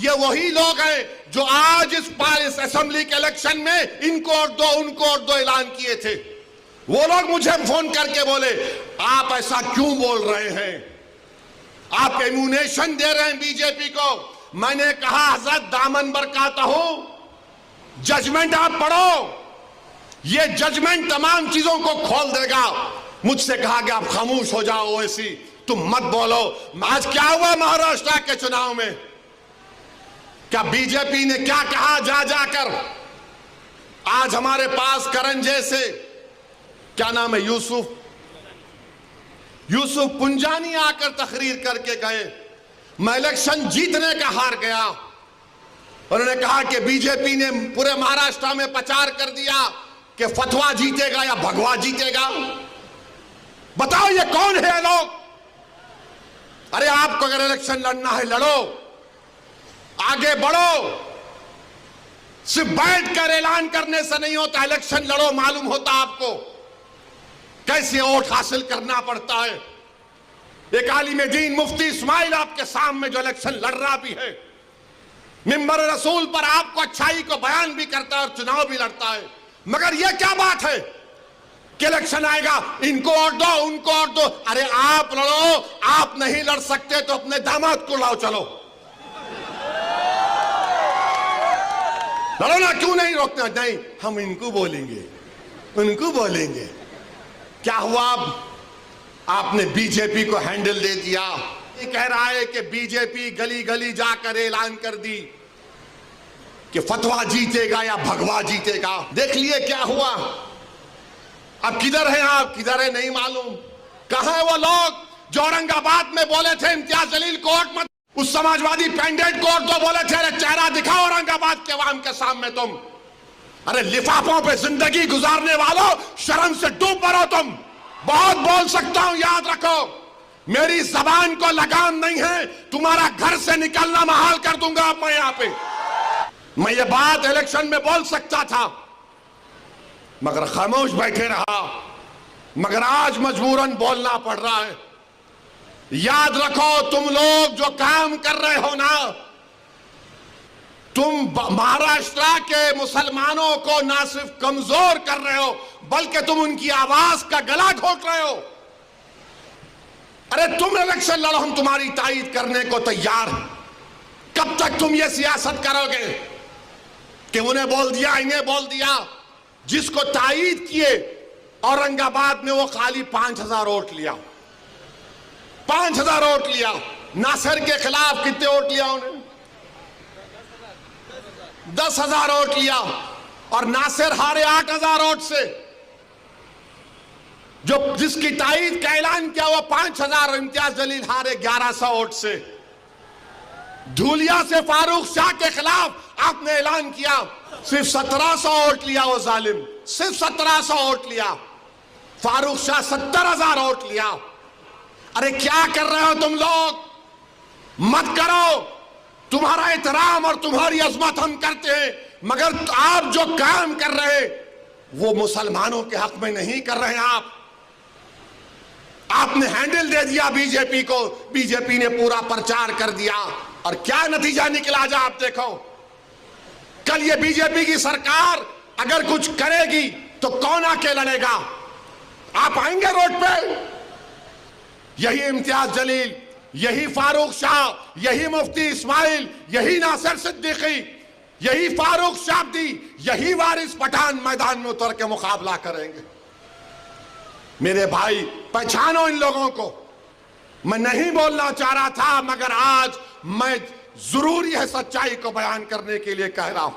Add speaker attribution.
Speaker 1: ये वही लोग हैं जो आज इस असेंबली के इलेक्शन में इनको और दो उनको और दो ऐलान किए थे। वो लोग मुझे फोन करके बोले आप ऐसा क्यों बोल रहे हैं, आप एम्यूनेशन दे रहे हैं बीजेपी को। मैंने कहा हजरत दामन बरकाता हूं, जजमेंट आप पढ़ो, ये जजमेंट तमाम चीजों को खोल देगा। मुझसे कहा कि आप खामोश हो जाओ, ओवैसी तुम मत बोलो। आज क्या हुआ महाराष्ट्र के चुनाव में, क्या बीजेपी ने क्या कहा जा जाकर। आज हमारे पास करण जैसे, क्या नाम है, यूसुफ पुंजानी आकर तकरीर करके गए, मैं इलेक्शन जीतने का हार गया। उन्होंने कहा कि बीजेपी ने पूरे महाराष्ट्र में प्रचार कर दिया कि फतवा जीतेगा या भगवा जीतेगा। बताओ ये कौन है लोग। अरे आपको अगर इलेक्शन लड़ना है लड़ो, आगे बढ़ो, सिर्फ बैठकर ऐलान करने से नहीं होता, इलेक्शन लड़ो, मालूम होता आपको कैसे वोट हासिल करना पड़ता है। एक आलिम दीन मुफ्ती इस्माइल आपके सामने जो इलेक्शन लड़ रहा भी है, मिंबर रसूल पर आपको अच्छाई को बयान भी करता है और चुनाव भी लड़ता है, मगर यह क्या बात है कि इलेक्शन आएगा इनको और दो उनको और दो। अरे आप लड़ो, आप नहीं लड़ सकते तो अपने दामाद को लाओ, चलो लड़ो ना, क्यों नहीं रोकना। नहीं, हम इनको बोलेंगे उनको बोलेंगे। क्या हुआ, आपने बीजेपी को हैंडल दे दिया। ये कह रहा है कि बीजेपी गली गली जाकर ऐलान कर दी कि फतवा जीतेगा या भगवा जीतेगा। देख लिए क्या हुआ। अब किधर है आप, किधर है नहीं मालूम। कहां है वो लोग जो औरंगाबाद में बोले थे इम्तियाज जलील कोर्ट मत, उस समाजवादी पैंडेट कोर्ट तो बोले थे अरे चेहरा दिखाओ औरंगाबाद के अवाम के सामने तुम। अरे लिफाफों पे जिंदगी गुजारने वालों, शर्म से डूब मरो तुम। बहुत बोल सकता हूं, याद रखो, मेरी जबान को लगाम नहीं है, तुम्हारा घर से निकलना महाल कर दूंगा मैं यहां पे। मैं ये बात इलेक्शन में बोल सकता था मगर खामोश बैठे रहा, मगर आज मजबूरन बोलना पड़ रहा है। याद रखो, तुम लोग जो काम कर रहे हो ना, तुम महाराष्ट्र के मुसलमानों को ना सिर्फ कमजोर कर रहे हो बल्कि तुम उनकी आवाज का गला घोट रहे हो। अरे तुम इलेक्शन लड़ो, हम तुम्हारी तायीद करने को तैयार हैं। कब तक तुम ये सियासत करोगे कि उन्हें बोल दिया इन्हें बोल दिया। जिसको तायीद किए औरंगाबाद में वो खाली 5000 वोट लिया, 5000 वोट लिया। नासिर के खिलाफ कितने वोट लिया उन्हें, 10,000 वोट लिया। और नासिर हारे 8,000 वोट से। जो जिसकी तायीद का ऐलान किया वो 5,000, इम्तियाज जलील हारे 1100 वोट से। धूलिया से फारूक शाह के खिलाफ आपने ऐलान किया, सिर्फ 1700 वोट लिया वो जालिम, सिर्फ 1700 वोट लिया। फारूक शाह 70,000 वोट लिया। अरे क्या कर रहे हो तुम लोग, मत करो। तुम्हारा एहतराम और तुम्हारी अजमत हम करते हैं, मगर आप जो काम कर रहे वो मुसलमानों के हक में नहीं कर रहे हैं। आपने हैंडल दे दिया बीजेपी को, बीजेपी ने पूरा प्रचार कर दिया और क्या नतीजा निकला जा आप देखो। कल ये बीजेपी की सरकार अगर कुछ करेगी तो कौन आके लड़ेगा। आप आएंगे रोड पे, यही इम्तियाज जलील, यही फारूक शाह, यही मुफ्ती इस्माइल, यही नासिर सिद्दीकी, यही फारूक शाब्दी, यही वारिस पठान मैदान में उतर के मुकाबला करेंगे। मेरे भाई पहचानो इन लोगों को। मैं नहीं बोलना चाह रहा था मगर आज मैं जरूरी है सच्चाई को बयान करने के लिए कह रहा हूं।